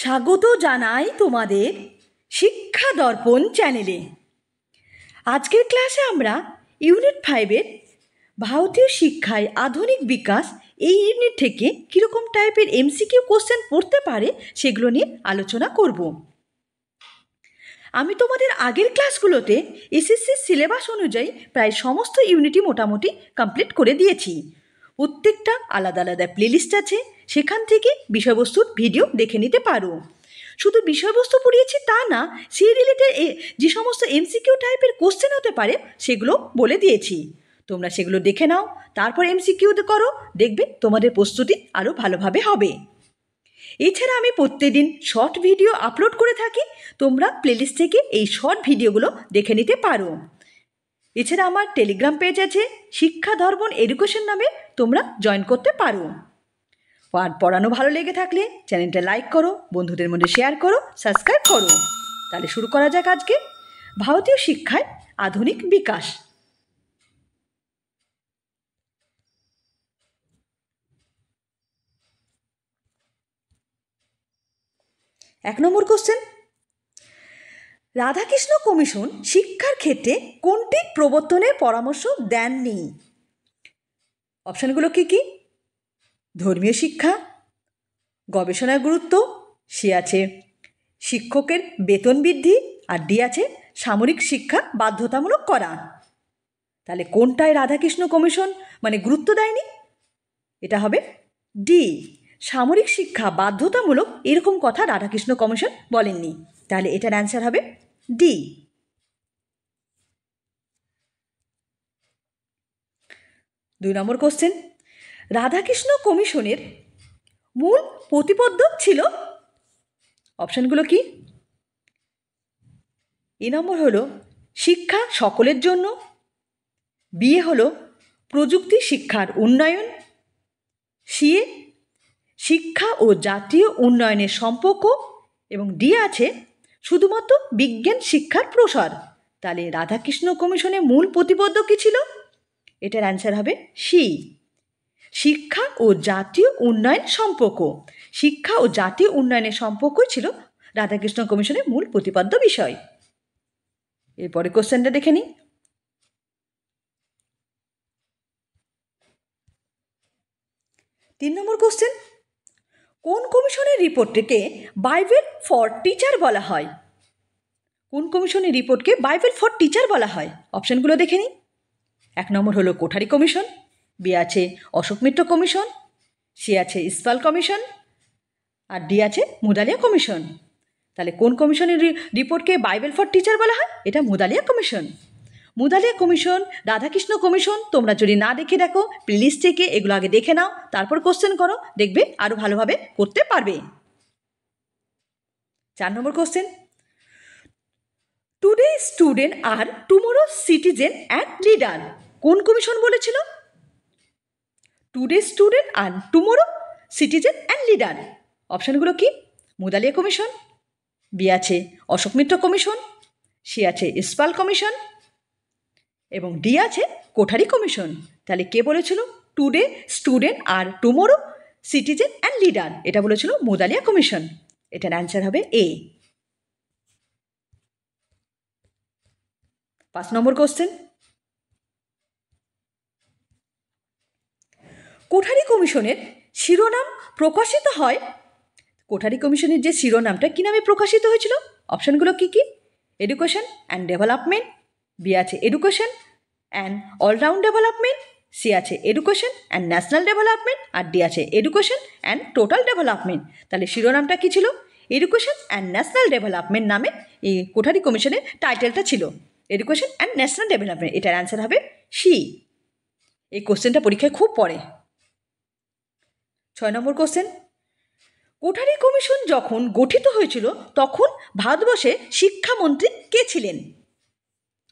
স্বাগত জানাই তোমাদের শিক্ষা দর্পণ চ্যানেলে। আজকের ক্লাসে আমরা ইউনিট 5-এর ভারতীয় শিক্ষায় আধুনিক বিকাশ এই ইউনিট থেকে কীরকম টাইপের এমসিকিউ কোশ্চেন পড়তে পারে সেগুলো নিয়ে আলোচনা করব। আমি তোমাদের আগের ক্লাসগুলোতে এসএসসির সিলেবাস অনুযায়ী প্রায় সমস্ত ইউনিটই মোটামুটি কমপ্লিট করে দিয়েছি। প্রত্যেকটা আলাদা আলাদা প্লেলিস্ট আছে, সেখান থেকে বিষয়বস্তুর ভিডিও দেখে নিতে পারো। শুধু বিষয়বস্তু পড়িয়েছি তা না, সেই রিলেটেড যে সমস্ত এমসিকিউ টাইপের কোশ্চেন হতে পারে সেগুলো বলে দিয়েছি। তোমরা সেগুলো দেখে নাও, তারপর এমসিকিউ করো, দেখবে তোমাদের প্রস্তুতি আরও ভালোভাবে হবে। এছাড়া আমি প্রত্যেকদিন শর্ট ভিডিও আপলোড করে থাকি, তোমরা প্লেলিস্ট থেকে এই শর্ট ভিডিওগুলো দেখে নিতে পারো। এছাড়া আমার টেলিগ্রাম পেজ আছে শিক্ষা দর্পণ এডুকেশন নামে, তোমরা জয়েন করতে পারো। আর পড়ানো ভালো লেগে থাকলে চ্যানেলটা লাইক করো, বন্ধুদের মধ্যে শেয়ার করো, সাবস্ক্রাইব করো। তাহলে শুরু করা যাক আজকে ভারতীয় শিক্ষায় আধুনিক বিকাশ। এক নম্বর কোশ্চেন, রাধাকৃষ্ণ কমিশন শিক্ষার ক্ষেত্রে কোনটি প্রবর্তনের পরামর্শ দেননি? অপশানগুলো কি কি? ধর্মীয় শিক্ষা, গবেষণার গুরুত্ব, সি আছে শিক্ষকের বেতন বৃদ্ধি, আর ডি আছে সামরিক শিক্ষা বাধ্যতামূলক করা। তাহলে কোনটায় রাধাকৃষ্ণ কমিশন গুরুত্ব দেয়নি? এটা হবে ডি, সামরিক শিক্ষা বাধ্যতামূলক এরকম কথা রাধাকৃষ্ণ কমিশন বলেননি। তাহলে এটার অ্যান্সার হবে ডি। দুই নম্বর কোশ্চেন, রাধাকৃষ্ণ কমিশনের মূল প্রতিপাদ্য ছিল? অপশানগুলো কি? এ নম্বর হলো শিক্ষা সকলের জন্য, বিয়ে হলো প্রযুক্তি শিক্ষার উন্নয়ন, সিএ শিক্ষা ও জাতীয় উন্নয়নের সম্পর্ক, এবং ডি আছে শুধুমাত্র বিজ্ঞান শিক্ষার প্রসার। তাহলে রাধাকৃষ্ণ কমিশনের মূল প্রতিপাদ্য কী ছিল? এটার অ্যান্সার হবে সি, শিক্ষা ও জাতীয় উন্নয়ন সম্পর্ক। শিক্ষা ও জাতীয় উন্নয়নের সম্পর্কই ছিল রাধাকৃষ্ণ কমিশনের মূল প্রতিপাদ্য বিষয়। এরপরে কোশ্চেনটা দেখে নিই। 3 নম্বর কোশ্চেন, কোন কমিশনের রিপোর্টকে বাইবেল ফর টিচার বলা হয়? কোন কমিশনের রিপোর্টকে বাইবেল ফর টিচার বলা হয়? অপশানগুলো দেখে নিই। 1 নম্বর হলো কোঠারি কমিশন, বি আছে অশোক মিত্র কমিশন, সি আছে ইসপাল কমিশন, আর ডি আছে মুদালিয়া কমিশন। তাহলে কোন কমিশনের রিপোর্টকে বাইবেল ফর টিচার বলা হয়? এটা Mudaliar commission. Mudaliar commission, Radhakrishna commission তোমরা যদি না দেখে দেখো প্লেলিস্ট থেকে এগুলো আগে দেখে নাও, তারপর কোশ্চেন করো, দেখবে আরও ভালোভাবে করতে পারবে। 4 নম্বর কোশ্চেন, টুডে স্টুডেন্ট আর টুমোরো সিটিজেন অ্যান্ড লিডার কোন কমিশন বলেছিল? টুডে স্টুডেন্ট আর টুমোরো সিটিজেন অ্যান্ড লিডার। অপশানগুলো কি? মুদালিয়া কমিশন, বি আছে অশোক মিত্র কমিশন, সি আছে ইসপাল কমিশন, এবং ডি আছে কোঠারি কমিশন। তাহলে কে বলেছিল টুডে স্টুডেন্ট আর টুমোরো সিটিজেন অ্যান্ড লিডার? এটা বলেছিল মুদালিয়া কমিশন। এটার অ্যান্সার হবে এ। 5 নম্বর কোশ্চেন, কোঠারি কমিশনের শিরোনাম প্রকাশিত হয়? কোঠারি কমিশনের যে শিরোনামটা কী নামে প্রকাশিত হয়েছিল? অপশানগুলো কি কি? এডুকেশন অ্যান্ড ডেভেলপমেন্ট, বি আছে education and all round development, C আছে এডুকেশন অ্যান্ড ন্যাশনাল ডেভেলপমেন্ট, আর ডি আছে এডুকেশন অ্যান্ড টোটাল ডেভেলপমেন্ট। তাহলে শিরোনামটা কী ছিল? এডুকেশন অ্যান্ড ন্যাশনাল ডেভেলপমেন্ট নামে এই কোঠারি কমিশনের টাইটেলটা ছিল, এডুকেশন অ্যান্ড ন্যাশনাল ডেভেলপমেন্ট। এটার অ্যান্সার হবে সি। এই কোশ্চেনটা পরীক্ষায় খুব পড়ে। 6 নম্বর কোশ্চেন, কোঠারি কমিশন যখন গঠিত হয়েছিল তখন ভারতবর্ষে শিক্ষামন্ত্রী কে ছিলেন?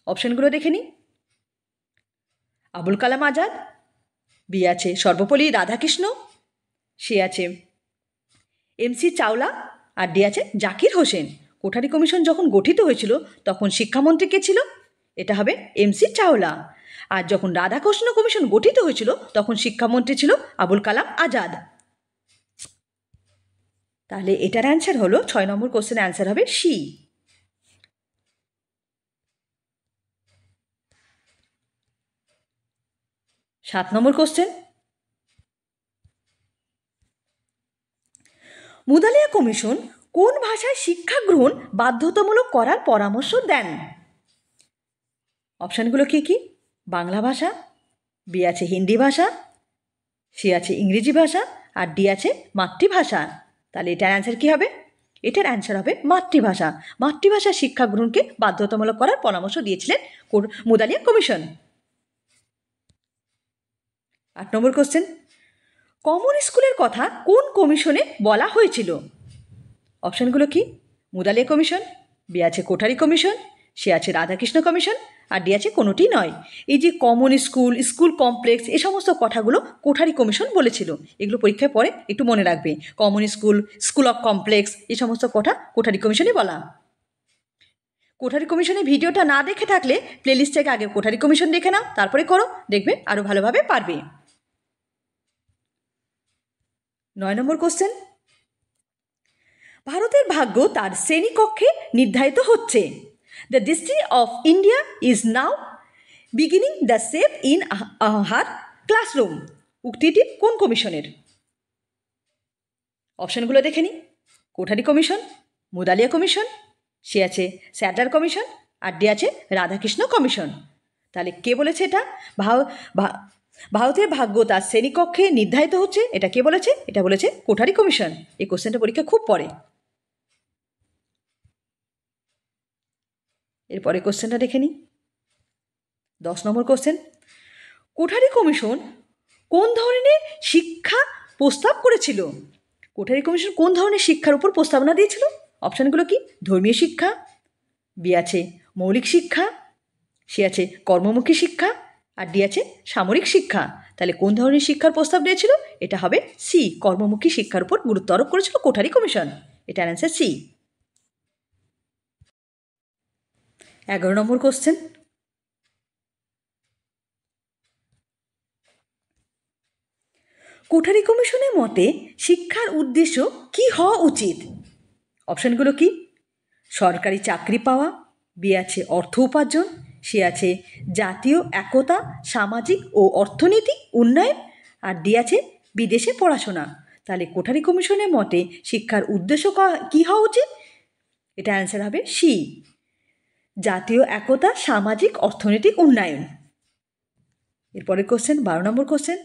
অপশানগুলো দেখে নিই। আবুল কালাম আজাদ, বি আছে সর্বপল্লী রাধাকৃষ্ণ, সি আছে এমসি চাওলা, আর ডি আছে জাকির হোসেন। কোঠারি কমিশন যখন গঠিত হয়েছিল তখন শিক্ষামন্ত্রী কে ছিল? এটা হবে এমসি চাওলা। আর যখন রাধাকৃষ্ণ কমিশন গঠিত হয়েছিল তখন শিক্ষামন্ত্রী ছিল আবুল কালাম আজাদ। তাহলে এটার অ্যান্সার হলো 6 নম্বর কোশ্চেনের অ্যান্সার হবে সি। 7 নম্বর কোশ্চেন, মুদালিয়া কমিশন কোন ভাষায় শিক্ষা গ্রহণ বাধ্যতামূলক করার পরামর্শ দেন? অপশানগুলো কি কি? বাংলা ভাষা, বি আছে হিন্দি ভাষা, সি আছে ইংরেজি ভাষা, আর ডি আছে মাতৃভাষা। তাহলে এটার অ্যান্সার কী হবে? এটার অ্যান্সার হবে মাতৃভাষা। মাতৃভাষা শিক্ষা গ্রহণকে বাধ্যতামূলক করার পরামর্শ দিয়েছিলেন মুদালিয়া কমিশন। 8 নম্বর কোশ্চেন, কমন স্কুলের কথা কোন কমিশনে বলা হয়েছিল? অপশানগুলো কি? মুদালিয়া কমিশন, বি আছে কোঠারি কমিশন, সি আছে রাধাকৃষ্ণ কমিশন, আর ডি আছে কোনোটি নয়। এই যে কমন স্কুল, স্কুল কমপ্লেক্স, এই সমস্ত কথাগুলো কোঠারি কমিশন বলেছিল। এগুলো পরীক্ষায় পড়ে একটু মনে রাখবে। Common school, school of complex, এই সমস্ত কথা কোঠারি কমিশনে বলা। কোঠারি কমিশনের ভিডিওটা না দেখে থাকলে প্লেলিস্ট থেকে আগে কোঠারি কমিশন দেখে নাও, তারপরে করো, দেখবে আরও ভালোভাবে পারবে। 9 নম্বর কোশ্চেন, ভারতের ভাগ্য তার শ্রেণীকক্ষে নির্ধারিত হচ্ছে। The destiny of India is now beginning the shape in her classroom. উক্তিটি কোন কমিশনের? অপশানগুলো দেখে নিই। Kothari commission, Mudaliar commission, C আছে স্যাডলার কমিশন, আর ডি আছে রাধাকৃষ্ণ কমিশন। তাহলে কে বলেছে এটা? ভারতের ভাগ্য তার শ্রেণীকক্ষে নির্ধারিত হচ্ছে, এটা কে বলেছে? এটা বলেছে কোঠারি কমিশন। এই কোশ্চেনটা পরীক্ষা খুব পড়ে। এরপরে কোশ্চেনটা দেখে নিই। 10 নম্বর কোশ্চেন, কোঠারি কমিশন কোন ধরনের শিক্ষা প্রস্তাব করেছিল? কোঠারি কমিশন কোন ধরনের শিক্ষার উপর প্রস্তাবনা দিয়েছিল? অপশানগুলো কি? ধর্মীয় শিক্ষা, বি আছে মৌলিক শিক্ষা, সি আছে কর্মমুখী শিক্ষা, আর ডি আছে সামরিক শিক্ষা। তাহলে কোন ধরনের শিক্ষার প্রস্তাব দিয়েছিল? এটা হবে সি, কর্মমুখী শিক্ষার উপর গুরুত্ব আরোপ করেছিল কোঠারি কমিশন। এটার অ্যান্সার সি। 11 নম্বর কোশ্চেন, কোঠারি কমিশনের মতে শিক্ষার উদ্দেশ্য কি হওয়া উচিত? অপশানগুলো কি? সরকারি চাকরি পাওয়া, বি আছে অর্থ উপার্জন, সি আছে জাতীয় একতা, সামাজিক ও অর্থনীতি উন্নয়ন, আর ডি আছে বিদেশে পড়াশোনা। তাহলে কোঠারি কমিশনের মতে শিক্ষার উদ্দেশ্য কী হওয়া উচিত? এটা অ্যান্সার হবে সি, জাতীয় একতা, সামাজিক অর্থনৈতিক উন্নয়ন। এরপরের কোশ্চেন, 12 নম্বর কোশ্চেন,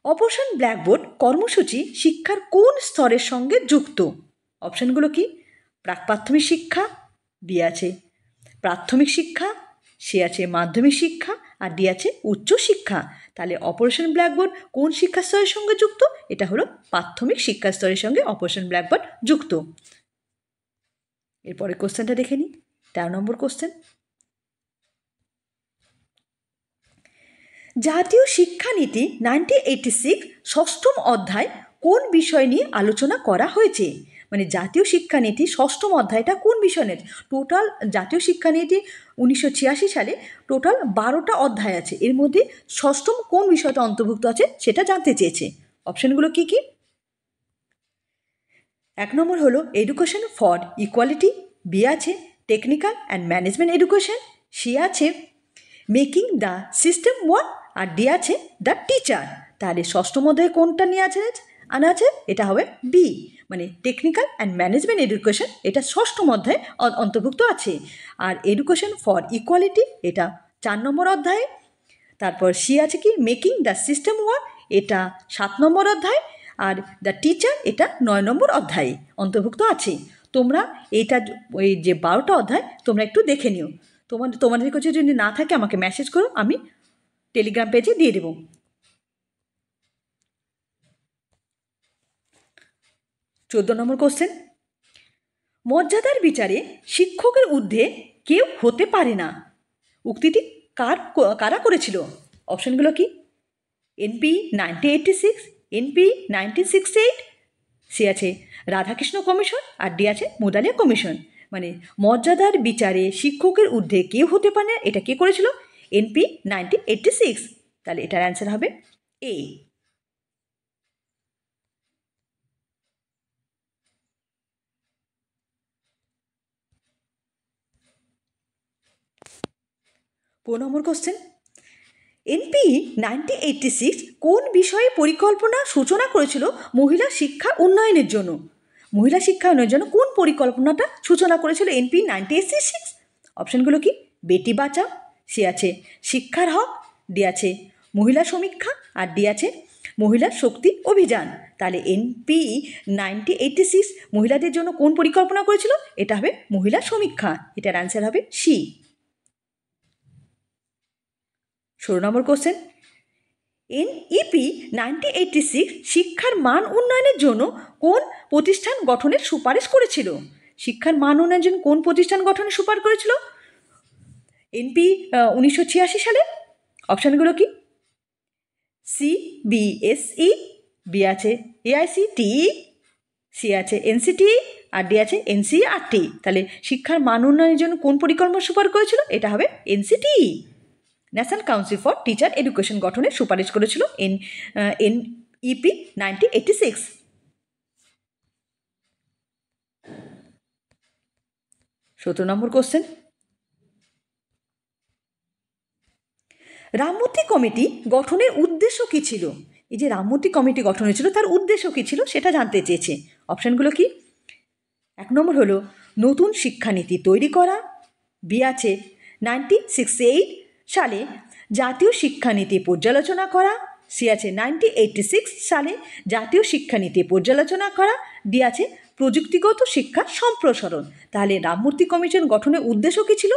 অপারেশন ব্ল্যাকবোর্ড কর্মসূচি শিক্ষার কোন স্তরের সঙ্গে যুক্ত? অপশানগুলো কি? প্রাক প্রাথমিক শিক্ষা, বি আছে প্রাথমিক শিক্ষা, সি আছে মাধ্যমিক শিক্ষা, আর ডি আছে উচ্চ শিক্ষা। তাহলে অপারেশন ব্ল্যাকবোর্ড কোন শিক্ষা স্তরের সঙ্গে যুক্ত? এটা হলো প্রাথমিক শিক্ষা স্তরের সঙ্গে অপারেশন ব্ল্যাকবোর্ড যুক্ত। এরপরে কোশ্চেনটা দেখে নিই। 13 নম্বর কোশ্চেন, জাতীয় শিক্ষানীতি 1986 ষষ্ঠম অধ্যায় কোন বিষয় নিয়ে আলোচনা করা হয়েছে? মানে জাতীয় শিক্ষানীতি ষষ্ঠম অধ্যায়টা কোন বিষয়ের? টোটাল জাতীয় শিক্ষানীতি 1986 সালে টোটাল 12টা অধ্যায় আছে, এর মধ্যে ষষ্ঠম কোন বিষয়টা অন্তর্ভুক্ত আছে সেটা জানতে চেয়েছে। অপশানগুলো কি কি? 1 নম্বর হলো এডুকেশন ফর ইকুয়ালিটি, বি আছে technical and management education, C আছে মেকিং দ্য সিস্টেম ওয়ার্ক, আর ডি আছে দ্য টিচার। তাহলে ষষ্ঠম অধ্যায়ে কোনটা নিয়ে আনা আছে? এটা হবে বি, মানে টেকনিক্যাল অ্যান্ড ম্যানেজমেন্ট এডুকেশন, এটা ষষ্ঠম অধ্যায়ে অন্তর্ভুক্ত আছে। আর এডুকেশন ফর ইকুয়ালিটি এটা 4 নম্বর অধ্যায়ে। তারপর সি আছে কি মেকিং দ্য সিস্টেম ওয়ার্ক, এটা 7 নম্বর অধ্যায়। আর দ্য টিচার এটা 9 নম্বর অধ্যায়ে অন্তর্ভুক্ত আছে। তোমরা এইটা ওই যে 12টা অধ্যায় তোমরা একটু দেখে নিও। তোমাদের কাছে যদি না থাকে আমাকে মেসেজ করো, আমি টেলিগ্রাম পেজে দিয়ে দেব। 14 নম্বর কোশ্চেন, মর্যাদার বিচারে শিক্ষকের ঊর্ধ্বে কেউ হতে পারে না। উক্তিটি কারা করেছিল? অপশনগুলো কি? এনপি 1986, এনপি 1968, সে আছে রাধাকৃষ্ণ কমিশন, আর ডি আছে মুদালিয়া কমিশন। মানে মর্যাদার বিচারে শিক্ষকের ঊর্ধ্বে কেউ হতে পারে না, এটা কে করেছিল? এনপি 1986। তাহলে এটার অ্যান্সার হবে এ। নম্বর কোশ্চেন, এনপি 1986 কোন বিষয়ে পরিকল্পনা সূচনা করেছিল মহিলা শিক্ষা উন্নয়নের জন্য? মহিলা শিক্ষা উন্নয়নের জন্য কোন পরিকল্পনাটা সূচনা করেছিল এনপি 1986? অপশানগুলো কি? বেটি বাঁচাও, সি আছে শিক্ষার হক, ডি আছে মহিলা সমীক্ষা, আর ডি আছে মহিলা শক্তি অভিযান। তাহলে এনপি 1986 মহিলাদের জন্য কোন পরিকল্পনা করেছিল? এটা হবে মহিলা সমীক্ষা। এটার অ্যান্সার হবে সি। 16 নম্বর কোশ্চেন, এনইপি 1986 শিক্ষার মান উন্নয়নের জন্য কোন প্রতিষ্ঠান গঠনের সুপারিশ করেছিল? শিক্ষার মান উন্নয়নের জন্য কোন প্রতিষ্ঠান গঠনের সুপারিশ করেছিল এনপি 1986 সালে? অপশানগুলো কি? সিবিএসই, বি আছে এআইসিটিই, সি আছে এনসিটিই, আর ডি আছে এনসিইআরটি। তাহলে শিক্ষার মান উন্নয়নের জন্য কোন পরিকল্পনা সুপারিশ করেছিল? এটা হবে NCTE, national council for teacher education গঠনের সুপারিশ করেছিল এনইপি 1986। 17 নম্বর কোশ্চেন, রামমূর্তি কমিটি গঠনের উদ্দেশ্য কী ছিল? এই যে রামমূর্তি কমিটি গঠন হয়েছিল তার উদ্দেশ্য কী ছিল সেটা জানতে চেয়েছে। অপশানগুলো কি? 1 নম্বর হলো নতুন শিক্ষানীতি তৈরি করা, বি আছে 1968 সালে জাতীয় শিক্ষানীতি পর্যালোচনা করা, সি আছে 1986 সালে জাতীয় শিক্ষানীতি পর্যালোচনা করা, ডি আছে প্রযুক্তিগত শিক্ষা সম্প্রসারণ। তাহলে রামমূর্তি কমিশন গঠনের উদ্দেশ্য কী ছিল?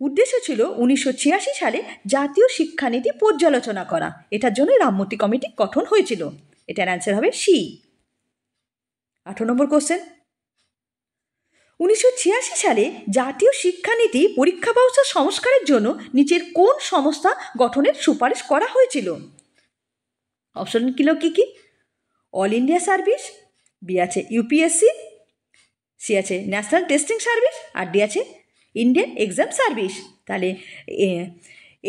উদ্দেশ্য ছিল 1986 সালে জাতীয় শিক্ষানীতি পর্যালোচনা করা। এটার জন্য রামমূর্তি কমিটি গঠন হয়েছিল। এটার অ্যান্সার হবে সি। 18 নম্বর কোশ্চেন, 1986 সালে জাতীয় শিক্ষানীতি পরীক্ষা ব্যবস্থা সংস্কারের জন্য নিচের কোন সংস্থা গঠনের সুপারিশ করা হয়েছিল? অপশনগুলো কি কি? অল ইন্ডিয়া সার্ভিস, বি আছে ইউপিএসসি, সি আছে ন্যাশনাল টেস্টিং সার্ভিস, আর ডি আছে ইন্ডিয়ান এক্সাম সার্ভিস। তাহলে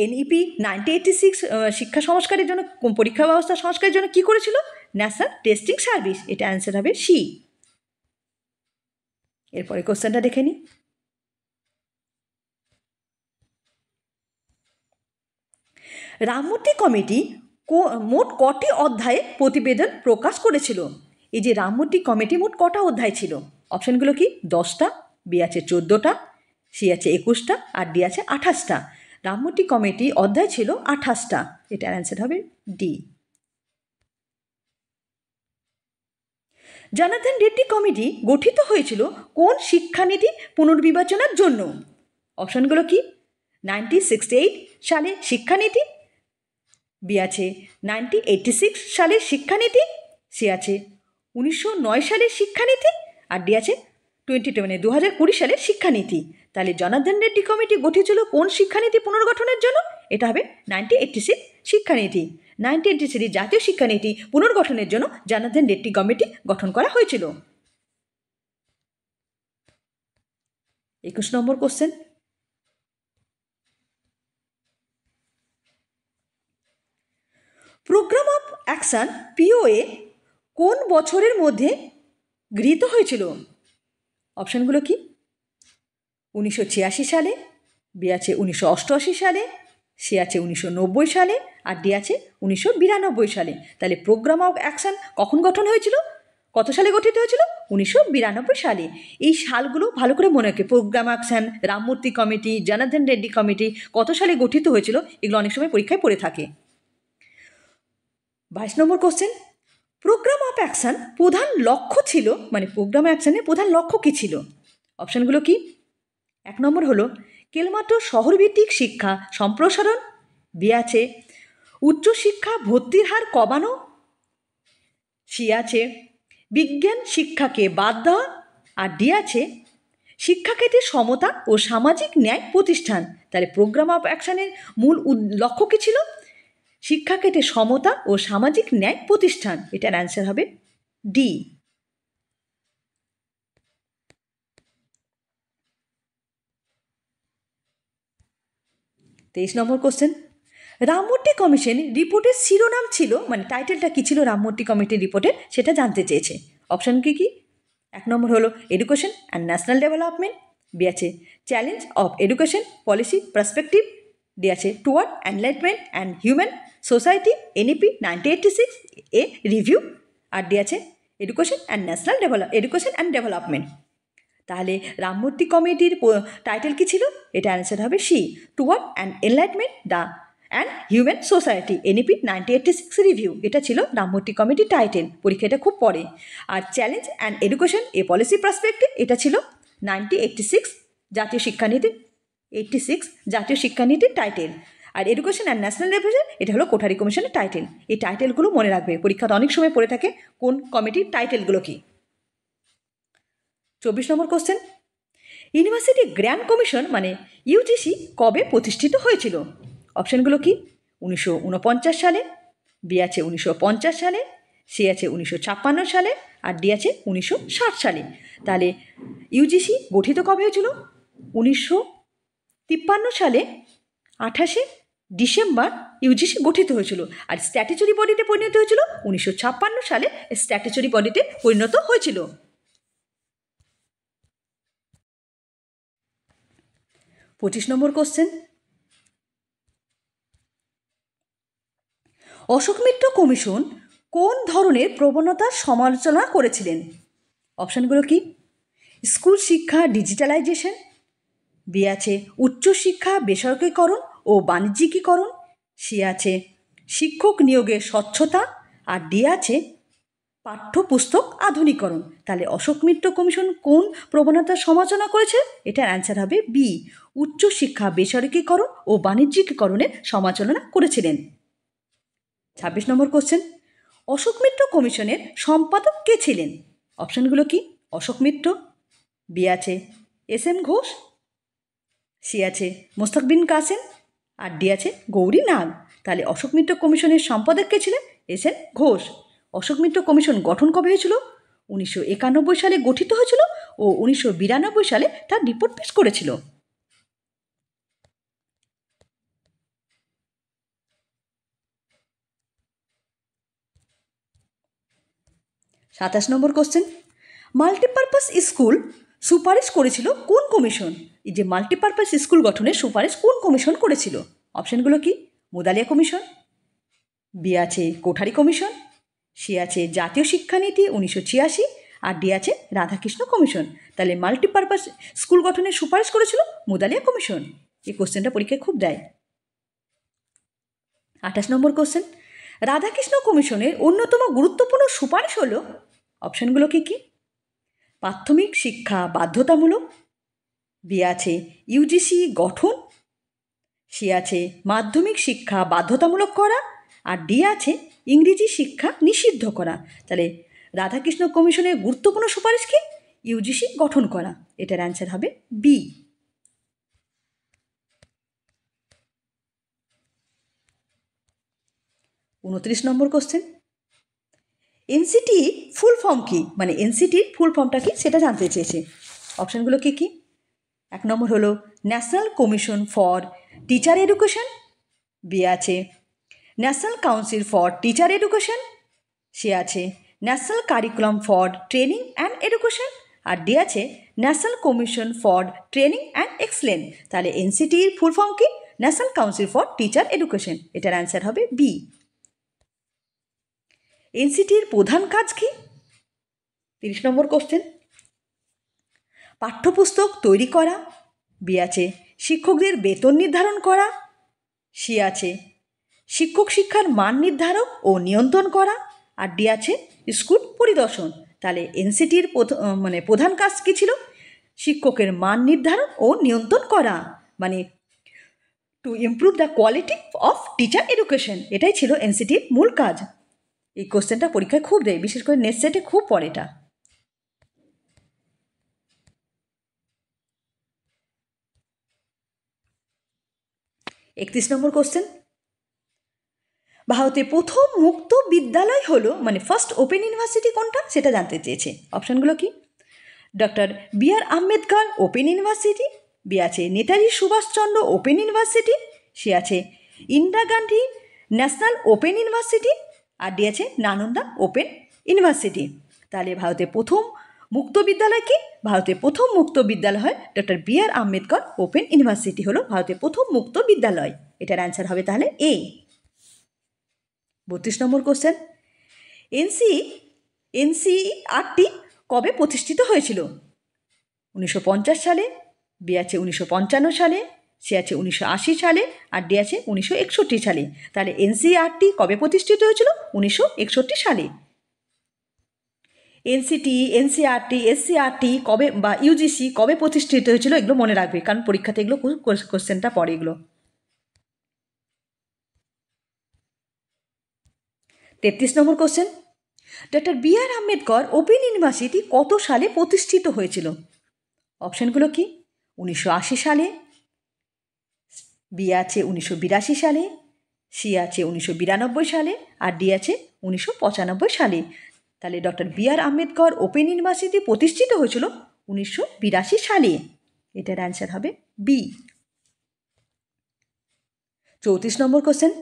এনইপি 1986 শিক্ষা সংস্কারের জন্য পরীক্ষা ব্যবস্থা সংস্কারের জন্য কী করেছিল? National testing service. এটা অ্যান্সার হবে সি। এরপরে কোশ্চেনটা দেখে নিই। রামমূর্তি কমিটি মোট কটি অধ্যায়ে প্রতিবেদন প্রকাশ করেছিল? এই যে রামমূর্তি কমিটি মোট কটা অধ্যায় ছিল? অপশানগুলো কি? 10টা, বি আছে 14টা, সি আছে 21টা, আর ডি আছে 28টা। রামমূর্তি কমিটি অধ্যায় ছিল 28টা। এটার অ্যান্সার হবে ডি। জনার্দন রেড্ডি কমিটি গঠিত হয়েছিল কোন শিক্ষানীতি পুনর্বিবেচনার জন্য? অপশানগুলো কি? 1968 সালে শিক্ষানীতি, বি আছে 1986 সালের শিক্ষানীতি, সি আছে 1909 সালের শিক্ষানীতি, আর ডি আছে 2020 সালের শিক্ষানীতি। তাহলে জনার্দন রেড্ডি কমিটি গঠিত ছিল কোন শিক্ষানীতি পুনর্গঠনের জন্য? এটা হবে 1986 শিক্ষানীতি। 1986 জাতীয় শিক্ষানীতি পুনর্গঠনের জন্য জনার্দন রেড্ডি কমিটি গঠন করা হয়েছিল। 21 নম্বর question, programme of action POA কোন বছরের মধ্যে গৃহীত হয়েছিল? অপশানগুলো কি? 1986 সালে, বি আছে 1988 সালে, সি আছে 1990 সালে, আর ডি আছে 1992 সালে। তাহলে প্রোগ্রাম অফ অ্যাকশন কখন গঠন হয়েছিল? কত সালে গঠিত হয়েছিল? 1992 সালে। এই সালগুলো ভালো করে মনে রাখে। Programme action, Ramamurti committee, Janardhana Reddy committee কত সালে গঠিত হয়েছিল, এগুলো অনেক সময় পরীক্ষায় পড়ে থাকে। 22 নম্বর কোশ্চেন, প্রোগ্রাম অফ অ্যাকশন প্রধান লক্ষ্য ছিল, মানে প্রোগ্রাম অ্যাকশনের প্রধান লক্ষ্য কী ছিল? অপশানগুলো কি? 1 নম্বর হলো কেবলমাত্র শহরভিত্তিক শিক্ষা সম্প্রসারণ, বি আছে উচ্চশিক্ষা ভর্তির হার কমানো, সি আছে বিজ্ঞান শিক্ষাকে বাদ দেওয়া, আর ডি আছে শিক্ষাক্ষেত্রে সমতা ও সামাজিক ন্যায় প্রতিষ্ঠান। তাহলে প্রোগ্রাম অফ অ্যাকশনের মূল লক্ষ্য কী ছিল? শিক্ষাক্ষেত্রে সমতা ও সামাজিক ন্যায় প্রতিষ্ঠান। এটার অ্যান্সার হবে ডি। 23 নম্বর কোশ্চেন, রামমূর্তি কমিশন রিপোর্টের শিরোনাম ছিল, মানে টাইটেলটা কী ছিল রামমূর্তি কমিটির রিপোর্টের, সেটা জানতে চেয়েছে। অপশান কী কী? 1 নম্বর হলো education and national development, B আছে challenge of education policy perspective, D আছে toward enlightenment and human society NEP 1986 a review, আর ডি আছে এডুকেশন অ্যান্ড ডেভেলপমেন্ট। তাহলে রামমূর্তি কমিটির টাইটেল কী ছিল? এটা অ্যান্সার হবে C, toward and enlightenment and human society NEP 1986 review. এটা ছিল রামমূর্তি কমিটির টাইটেল, পরীক্ষাটা খুব পড়ে। আর challenge and education a policy perspective, এটা ছিল 1986 জাতীয় শিক্ষানীতি, 86 জাতীয় শিক্ষানীতির টাইটেল। আর এডুকেশন অ্যান্ড ন্যাশনাল রিভিশন এটা হলো কোঠারি কমিশনের টাইটেল। এই টাইটেলগুলো মনে রাখবে, পরীক্ষাতে অনেক সময় পড়ে থাকে কোন কমিটির টাইটেলগুলো কি। 24 নম্বর কোশ্চেন, ইউনিভার্সিটি গ্র্যান্ড কমিশন মানে ইউজিসি কবে প্রতিষ্ঠিত হয়েছিল? অপশানগুলো কি? 1949 সালে, বি আছে 1950 সালে, সি আছে 1956 সালে, আর ডি আছে 1960 সালে। তাহলে ইউজিসি গঠিত কবে হয়েছিল? 1953 সালে 28শে ডিসেম্বর ইউজিসি গঠিত হয়েছিল। আর স্ট্যাটিউটরি বডিতে পরিণত হয়েছিল 1956 সালে, স্ট্যাটিউটরি বডিতে পরিণত হয়েছিল। 25 নম্বর কোশ্চেন, অশোক মিত্র কমিশন কোন ধরনের প্রবণতার সমালোচনা করেছিলেন? অপশানগুলো কি? স্কুল শিক্ষা ডিজিটালাইজেশন, বি আছে উচ্চশিক্ষা বেসরকারীকরণ ও বাণিজ্যিকীকরণ, সি আছে শিক্ষক নিয়োগের স্বচ্ছতা, আর ডি আছে পাঠ্যপুস্তক আধুনিকরণ। তাহলে অশোক মিত্র কমিশন কোন প্রবণতার সমালোচনা করেছে? এটার অ্যান্সার হবে বি, উচ্চশিক্ষা বেসরকারীকরণ ও বাণিজ্যিকীকরণের সমালোচনা করেছিলেন। 26 নম্বর কোশ্চেন, অশোক মিত্র কমিশনের সম্পাদক কে ছিলেন? অপশানগুলো কি? অশোক মিত্র, বি আছে এস এম ঘোষ, সি আছে মোস্তাক বিন কাসেম, আর ডি আছে গৌরী নাগ। তাহলে অশোক মিত্র কমিশনের সম্পাদক কে ছিলেন? S M Ghosh. Ashok Mitra commission গঠন কবে হয়েছিল? 1991 সালে গঠিত হয়েছিল ও 1992 সালে তার রিপোর্ট পেশ করেছিল। 27 নম্বর কোশ্চেন, মাল্টিপারপাস স্কুল সুপারিশ করেছিল কোন কমিশন? এই যে মাল্টিপারপাস স্কুল গঠনের সুপারিশ কোন কমিশন করেছিল? অপশানগুলো কি? মুদালিয়া কমিশন, বি আছে কোঠারি কমিশন, সি আছে জাতীয় শিক্ষানীতি 1986, আর ডি আছে রাধাকৃষ্ণ কমিশন। তাহলে মাল্টিপারপাস স্কুল গঠনের সুপারিশ করেছিল মুদালিয়া কমিশন। এই কোশ্চেনটা পরীক্ষায় খুব দেয়। 28 নম্বর কোশ্চেন, রাধাকৃষ্ণ কমিশনের অন্যতম গুরুত্বপূর্ণ সুপারিশ হল, অপশানগুলো কি কি? প্রাথমিক শিক্ষা বাধ্যতামূলক, বি আছে ইউজিসি গঠন, সি আছে মাধ্যমিক শিক্ষা বাধ্যতামূলক করা, আর ডি আছে ইংরেজি শিক্ষা নিষিদ্ধ করা। তাহলে রাধাকৃষ্ণ কমিশনের গুরুত্বপূর্ণ সুপারিশ কি? ইউজিসি গঠন করা। এটার অ্যান্সার হবে বি। 29 নম্বর কোশ্চেন, এনসিটি ফুল ফর্ম কি? মানে এনসিটির ফুল ফর্মটা কি সেটা জানতে চেয়েছে। অপশানগুলো কি কি? 1 নম্বর হলো national commission for teacher education, B আছে national council for teacher education, C আছে national curriculum for training and education, আর ডি আছে national commission for training and excellence. তাহলে এনসিটির ফুল ফর্ম কি? National council for teacher education. এটার answer হবে B. এনসিটির প্রধান কাজ কি? 30 নম্বর কোশ্চেন, পাঠ্যপুস্তক তৈরি করা, বি আছে শিক্ষকদের বেতন নির্ধারণ করা, সি আছে শিক্ষক শিক্ষার মান নির্ধারক ও নিয়ন্ত্রণ করা, আর ডি আছে স্কুল পরিদর্শন। তাহলে এনসিটির প্রধান কাজ কী ছিল? শিক্ষকের মান নির্ধারণ ও নিয়ন্ত্রণ করা, মানে to improve the quality of teacher education. এটাই ছিল এনসিটির মূল কাজ। এই কোশ্চেনটা পরীক্ষায় খুব দেয়, বিশেষ করে নেক্সট সেটে খুব পড়ে এটা। 31 নম্বর কোশ্চেন, ভারতে প্রথম মুক্ত বিদ্যালয় হলো, মানে ফার্স্ট ওপেন ইউনিভার্সিটি কোনটা সেটা জানতে চেয়েছে। অপশানগুলো কি? Doctor B R Ambedkar open university, B আছে Netaji Subhash Chandra open university, C আছে Indira Gandhi national open university, আর ডি আছে নালন্দা ওপেন ইউনিভার্সিটি। তাহলে ভারতে প্রথম মুক্ত বিদ্যালয় কি? ভারতের প্রথম মুক্ত বিদ্যালয় হয় doctor B R. Ambedkar open university হলো ভারতের প্রথম মুক্ত বিদ্যালয়। এটার অ্যান্সার হবে তাহলে এ। 32 নম্বর কোশ্চেন, এনসিইআরটি কবে প্রতিষ্ঠিত হয়েছিল? 1950 সালে, বি আছে 1955 সালে, সি আছে 1980 সালে, আর ডি আছে 1961 সালে। তাহলে এনসিইআরটি কবে প্রতিষ্ঠিত হয়েছিল? 1961 সালে। এনসিআরটি, এসসিআরটি কবে বা ইউজিসি কবে প্রতিষ্ঠিত হয়েছিল এগুলো মনে রাখবে, কারণ পরীক্ষাতে এগুলো কোশ্চেনটা পড়ে এগুলো। 33 নম্বর question, doctor B R. Ambedkar open university কত সালে প্রতিষ্ঠিত হয়েছিল? অপশানগুলো কি? 1980 সালে, বি আছে 1982 সালে, সি আছে 1992 সালে, আর ডি আছে 1995 সালে। তাহলে doctor B R. Ambedkar open university প্রতিষ্ঠিত হয়েছিল 1982 সালে। এটার অ্যান্সার হবে বি। 34 নম্বর কোশ্চেন,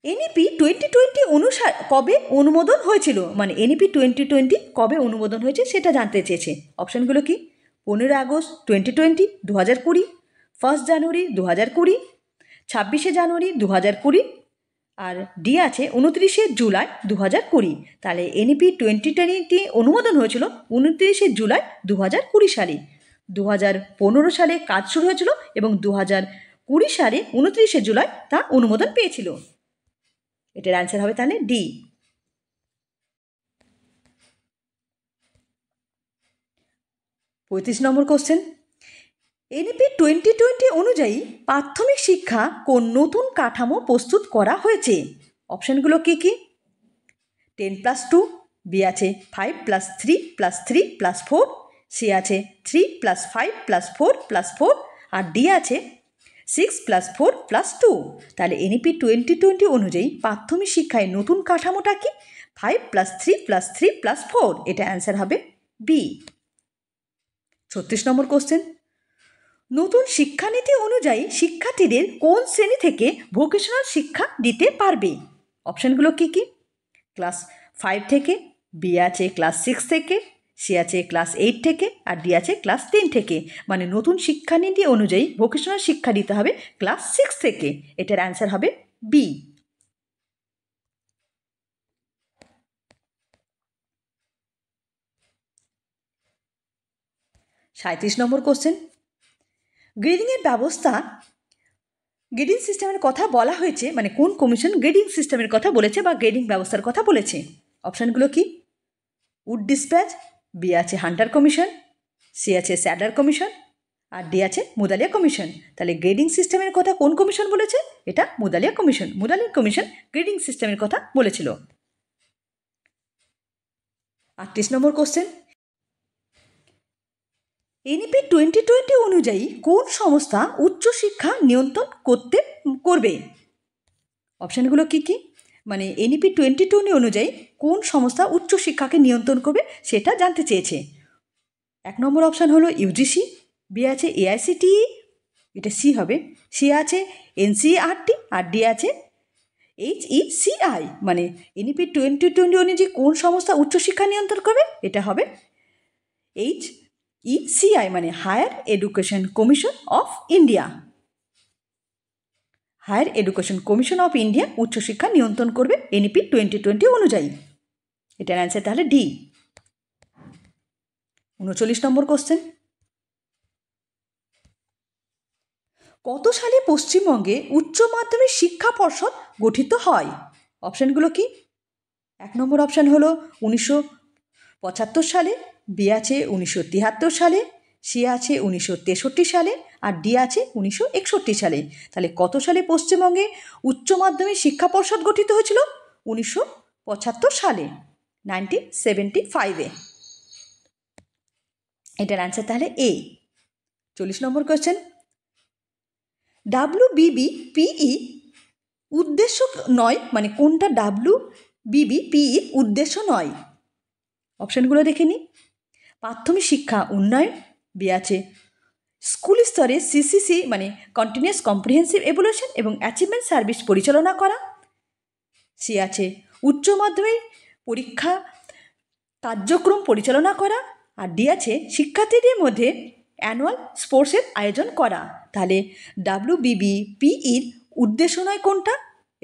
এনইপি 2020 কবে অনুমোদন হয়েছিল? মানে এনইপি 2020 কবে অনুমোদন হয়েছে সেটা জানতে চেয়েছে। অপশানগুলো কি? 15 আগস্ট 2020, 2020, 1 জানুয়ারি 2020, 26 জানুয়ারি 2020, আর ডি আছে 29 জুলাই 2020। তাহলে এনইপি 2020 অনুমোদন হয়েছিল 29 জুলাই 2020 সালে। 2015 সালে কাজ শুরু হয়েছিল এবং 2020 সালে 29 জুলাই তা অনুমোদন পেয়েছিল। এটার অ্যান্সার হবে তাহলে ডি। 35 নম্বর কোশ্চেন, এনইপি 2020 অনুযায়ী প্রাথমিক শিক্ষা কোন নতুন কাঠামো প্রস্তুত করা হয়েছে? অপশানগুলো কী কী? 10+2, বি আছে 5+3+3+4, সি আছে 3+5+4+4, আর ডি আছে 6+4+2। তাহলে এনইপি 2020 অনুযায়ী প্রাথমিক শিক্ষায় নতুন কাঠামোটা কি? 5+3+3+4। এটা অ্যান্সার হবে বি। 36 নম্বর কোশ্চেন, নতুন শিক্ষানীতি অনুযায়ী শিক্ষার্থীদের কোন শ্রেণী থেকে ভোকেশনাল শিক্ষা দিতে পারবে? অপশানগুলো কী কী? ক্লাস 5 থেকে, বি আছে ক্লাস 6 থেকে, সি আছে ক্লাস 8 থেকে, আর ডি আছে ক্লাস 10 থেকে। মানে নতুন শিক্ষানীতি অনুযায়ী ভোকেশনাল শিক্ষা দিতে হবে ক্লাস 6 থেকে। এটার অ্যান্সার হবে বি। 37 নম্বর কোশ্চেন, গ্রেডিংয়ের ব্যবস্থা, গ্রেডিং সিস্টেমের কথা বলা হয়েছে, মানে কোন কমিশন গ্রেডিং সিস্টেমের কথা বলেছে বা গ্রেডিং ব্যবস্থার কথা বলেছে? অপশানগুলো কি? উড ডিসপ্যাচ, বি আছে হান্টার কমিশন, সি আছে স্যাডার কমিশন, আর ডি আছে মুদালিয়া কমিশন। তাহলে গ্রেডিং সিস্টেমের কথা কোন কমিশন বলেছে? এটা Mudaliar commission. Mudaliar commission grading সিস্টেমের কথা বলেছিল। 38 নম্বর কোশ্চেন, এনইপি 2020 অনুযায়ী কোন সংস্থা উচ্চশিক্ষা নিয়ন্ত্রণ করবে? অপশানগুলো কী কী? মানে এনইপি 2020 অনুযায়ী কোন সংস্থা উচ্চশিক্ষাকে নিয়ন্ত্রণ করবে সেটা জানতে চেয়েছে। 1 নম্বর অপশান হলো ইউজিসি, বি আছে এআইসিটিই, এটা সি হবে, সি আছে এনসিইআরটি, আর ডি আছে এইচইসিআই। মানে এনইপি 2020 অনুযায়ী কোন সংস্থা উচ্চশিক্ষা নিয়ন্ত্রণ করবে? এটা হবে এইচইসিআই, মানে higher education commission of India. Higher education commission of India উচ্চশিক্ষা নিয়ন্ত্রণ করবে এনইপি 2020 অনুযায়ী। এটার অ্যান্সার তাহলে ডি। 39 নম্বর কোশ্চেন, কত সালে পশ্চিমবঙ্গে উচ্চ মাধ্যমিক শিক্ষা পর্ষদ গঠিত হয়? অপশানগুলো কি? 1 নম্বর অপশান হলো 1975 সালে, বি আছে 1973 সালে, সি আছে 1963 সালে, আর ডি আছে 1961 সালে। তাহলে কত সালে পশ্চিমবঙ্গে উচ্চ মাধ্যমিক শিক্ষা পর্ষদ গঠিত হয়েছিল? 1975 সালে, 1975-এ। এটার অ্যান্সার তাহলে এ। 40 নম্বর কোয়েশ্চেন, WBBPE উদ্দেশ্য নয়, মানে কোনটা WBBPE উদ্দেশ্য নয়? অপশানগুলো দেখে নিই। প্রাথমিক শিক্ষা উন্নয়ন, বি আছে স্কুল স্তরে সিসিসি মানে কন্টিনিউয়াস কম্প্রিহেন্সিভ এভ্যালুয়েশন এবং অ্যাচিভমেন্ট সার্ভিস পরিচালনা করা, সি আছে উচ্চ মাধ্যমিক পরীক্ষা কার্যক্রম পরিচালনা করা, আর ডি আছে শিক্ষার্থীদের মধ্যে অ্যানুয়াল স্পোর্টসের আয়োজন করা। তাহলে WBBPEর উদ্দেশ্য নয় কোনটা?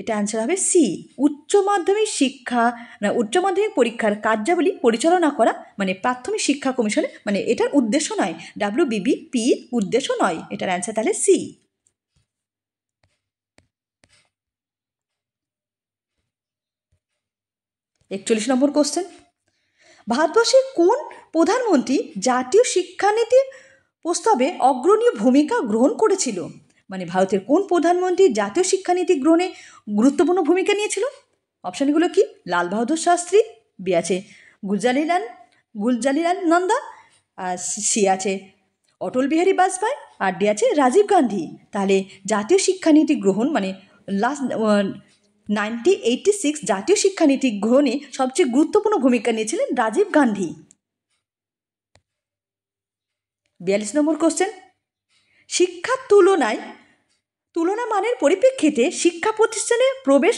এটা অ্যান্সার হবে সি, উচ্চ মাধ্যমিক শিক্ষা না উচ্চ মাধ্যমিক পরীক্ষার কার্যাবলী পরিচালনা করা, মানে প্রাথমিক শিক্ষা কমিশনের, মানে এটার উদ্দেশ্য নয়, WBBPEর উদ্দেশ্য নয়, এটার অ্যান্সার তাহলে সি। 41 নম্বর কোশ্চেন, ভারতবর্ষের কোন প্রধানমন্ত্রী জাতীয় শিক্ষানীতির প্রস্তাবে অগ্রণী ভূমিকা গ্রহণ করেছিল? মানে ভারতের কোন প্রধানমন্ত্রী জাতীয় শিক্ষানীতি গ্রহণে গুরুত্বপূর্ণ ভূমিকা নিয়েছিল? অপশানগুলো কি? লাল বাহাদুর শাস্ত্রী, বি আছে গুলজারিলাল নন্দা, আর সি আছে অটল বিহারী বাজপেয়ী, আর ডি আছে রাজীব গান্ধী। তাহলে জাতীয় শিক্ষানীতি গ্রহণ মানে লাস্ট 1986 জাতীয় শিক্ষানীতি গ্রহণে সবচেয়ে গুরুত্বপূর্ণ ভূমিকা নিয়েছিলেন রাজীব গান্ধী। 42 নম্বর কোশ্চেন, শিক্ষার তুলনা মানের পরিপ্রেক্ষিতে শিক্ষা প্রতিষ্ঠানে প্রবেশ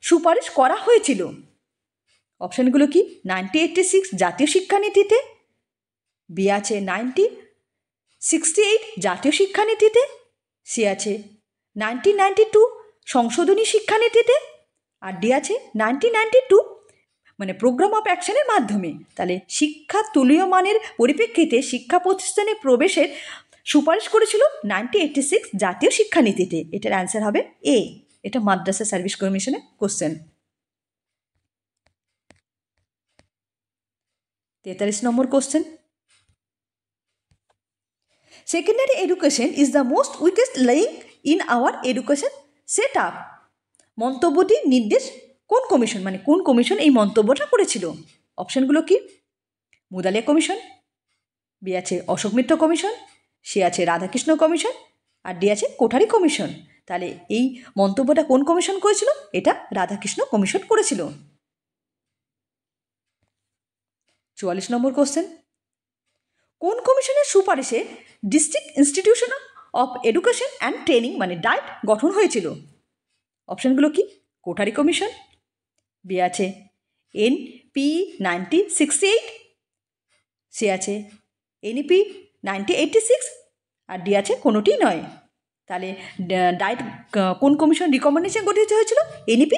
সুপারিশ করা হয়েছিল। অপশানগুলো কি? 1986 জাতীয় শিক্ষানীতিতে, বি আছে 1968 জাতীয় শিক্ষানীতিতে, সি আছে 1992 সংশোধনী শিক্ষানীতিতে, আর ডি আছে 1992 মানে প্রোগ্রাম অফ অ্যাকশনের মাধ্যমে। তাহলে শিক্ষা তুলীয় মানের পরিপ্রেক্ষিতে শিক্ষা প্রতিষ্ঠানে প্রবেশের সুপারিশ করেছিল 1986 জাতীয় শিক্ষানীতিতে। এটার অ্যান্সার হবে এ। এটা মাদ্রাসা সার্ভিস কমিশনের কোশ্চেন। 43 নম্বর question, secondary education is the most weakest link in our education set up. মন্তব্যটি নির্দেশ কোন কমিশন, মানে কোন কমিশন এই মন্তব্যটা করেছিল? অপশানগুলো কি? মুদালিয়া কমিশন, বি আছে অশোক মিত্র কমিশন, সি আছে রাধাকৃষ্ণ কমিশন, আর ডি আছে কোঠারি কমিশন। তাহলে এই মন্তব্যটা কোন কমিশন করেছিল? এটা রাধাকৃষ্ণ কমিশন করেছিল। 44 নম্বর কোশ্চেন, কোন কমিশনের সুপারিশে district institution of education and training মানে ডায়েট গঠন হয়েছিল? অপশানগুলো কি? কোঠারি কমিশন, বি আছে NP 1968, সি আছে NEP 1986, আর ডি আছে কোনোটিই নয়। তাহলে ডায়েট কোন কমিশন রিকমেন্ডেশন গঠিত হয়েছিল? NEP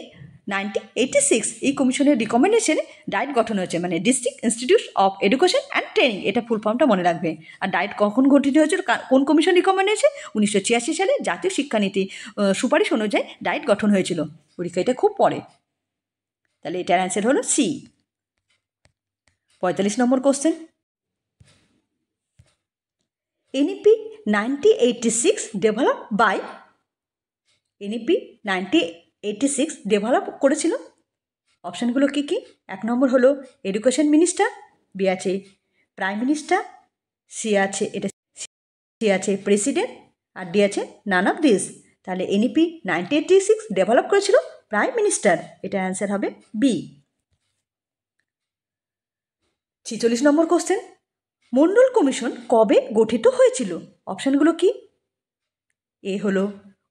1986 এই কমিশনের রিকমেন্ডেশনে ডায়েট গঠন হয়েছে, মানে district institute of education and training, এটা ফুল ফর্মটা মনে রাখবে। আর ডায়েট কখন গঠিত হয়েছিল, কোন কমিশন রিকমেন্ডেশন? 1986 সালে জাতীয় শিক্ষানীতি সুপারিশ অনুযায়ী ডায়েট গঠন হয়েছিল। পরীক্ষা এটা খুব পড়ে। তাহলে এটার অ্যান্সার হলো সি। 45 নম্বর কোশ্চেন, NEP 1986 ডেভেলপ করেছিল। অপশানগুলো কী কী? 1 নম্বর হলো এডুকেশন মিনিস্টার, বি আছে প্রাইম মিনিস্টার, সি আছে প্রেসিডেন্ট, আর ডি আছে নান অফ দিস। তাহলে NEP 1986 ডেভেলপ করেছিল প্রাইম মিনিস্টার। এটার অ্যান্সার হবে বি। 46 নম্বর কোশ্চেন, মণ্ডল কমিশন কবে গঠিত হয়েছিল? অপশানগুলো কি? এ হলো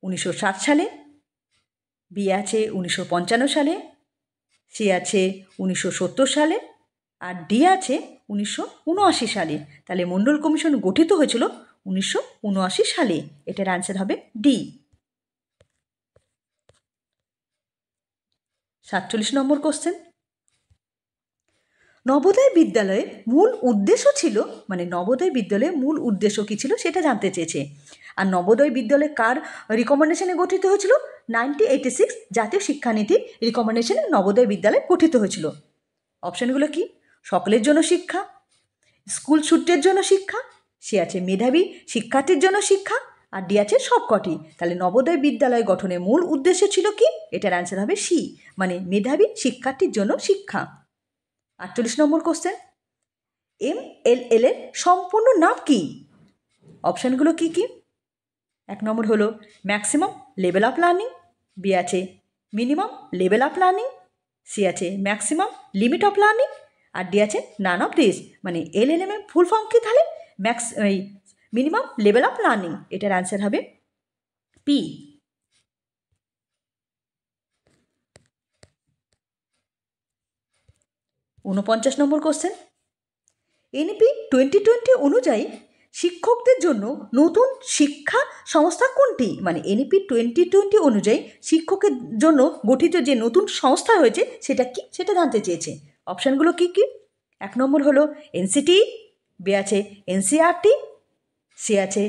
1960 সালে, বি আছে 1955 সালে, সি আছে 1970 সালে, আর ডি আছে 1979 সালে। তাহলে মণ্ডল কমিশন গঠিত হয়েছিল 1979 সালে। এটার অ্যান্সার হবে ডি। 47 নম্বর কোশ্চেন, নবোদয় বিদ্যালয়ের মূল উদ্দেশ্য ছিল, মানে নবোদয় বিদ্যালয়ের মূল উদ্দেশ্য কী ছিল সেটা জানতে চেয়েছে। আর নবোদয় বিদ্যালয় কার রিকমেন্ডেশনে গঠিত হয়েছিল? 1986 জাতীয় শিক্ষানীতির রিকমেন্ডেশনে নবোদয় বিদ্যালয় গঠিত হয়েছিল। অপশানগুলো কি? সকলের জন্য শিক্ষা, স্কুল ছুট্টের জন্য শিক্ষা, সে আছে মেধাবী শিক্ষার্থীর জন্য শিক্ষা, আর ডি আছে সবকটি। তাহলে নবোদয় বিদ্যালয় গঠনের মূল উদ্দেশ্য ছিল কি? এটার অ্যান্সার হবে সি, মানে মেধাবী শিক্ষার্থীর জন্য শিক্ষা। 48 নম্বর কোশ্চেন, MLL এর সম্পূর্ণ নাম কি? অপশানগুলো কি কি? 1 নম্বর হলো maximum level of learning, B আছে minimum level of learning, C আছে ম্যাক্সিমাম লিমিট অফ লার্নিং, আর ডি আছে নান অফ দিস। মানে LLM এর ফুল ফর্ম কি তাহলে? Minimum level of learning. এটার অ্যান্সার হবে পি। 49 49 নম্বর কোশ্চেন, এনইপি 2020 অনুযায়ী শিক্ষকদের জন্য নতুন শিক্ষা সংস্থা কোনটি? মানে এনইপি 2020 অনুযায়ী শিক্ষকের জন্য গঠিত যে নতুন সংস্থা হয়েছে সেটা কি, সেটা জানতে চেয়েছে। অপশানগুলো কি কি? 1 নম্বর হলো এনসিটি, বি আছে এনসিআরটি, সি আছে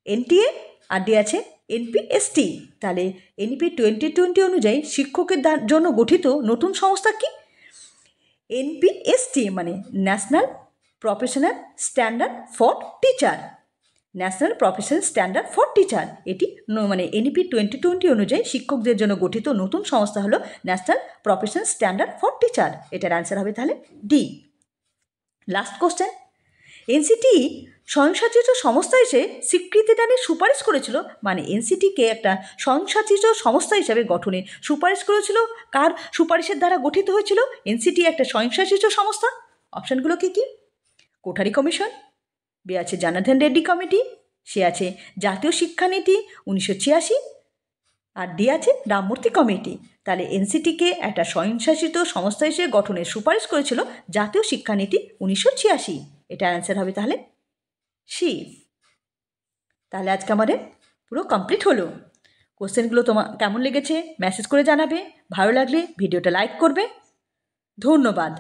এনটিএ, আর ডি আছে এনপিএসটি। তাহলে এনইপি 2020 অনুযায়ী শিক্ষকের জন্য গঠিত নতুন সংস্থা কি? এনপিএসটি মানে national professional standard for teacher. National professional standard for teacher, এটি মানে এনইপি 2020 অনুযায়ী শিক্ষকদের জন্য গঠিত নতুন সংস্থা হলো national professional standard for teacher. এটার অ্যান্সার হবে তাহলে ডি। লাস্ট কোশ্চেন, এনসিটি স্বয়ংশাসিত সংস্থা হিসেবে স্বীকৃতিদানের সুপারিশ করেছিল, মানে এনসিটিকে একটা স্বয়ংশাসিত সংস্থা হিসাবে গঠনের সুপারিশ করেছিল। কার সুপারিশের দ্বারা গঠিত হয়েছিল এনসিটি একটা স্বয়ংশাসিত সংস্থা? অপশানগুলো কি কি? কোঠারি কমিশন, বি আছে জনার্দন রেড্ডি কমিটি, সি আছে জাতীয় শিক্ষানীতি 1986, আর ডি আছে রামমূর্তি কমিটি। তাহলে এনসিটিকে একটা স্বয়ংশাসিত সংস্থা হিসেবে গঠনের সুপারিশ করেছিল জাতীয় শিক্ষানীতি 1986। এটার অ্যান্সার হবে তাহলে সি। তাহলে আজকে আমাদের পুরো কমপ্লিট হলো। কোশ্চেনগুলো তোমার কেমন লেগেছে মেসেজ করে জানাবে, ভালো লাগলে ভিডিওটা লাইক করবে। ধন্যবাদ।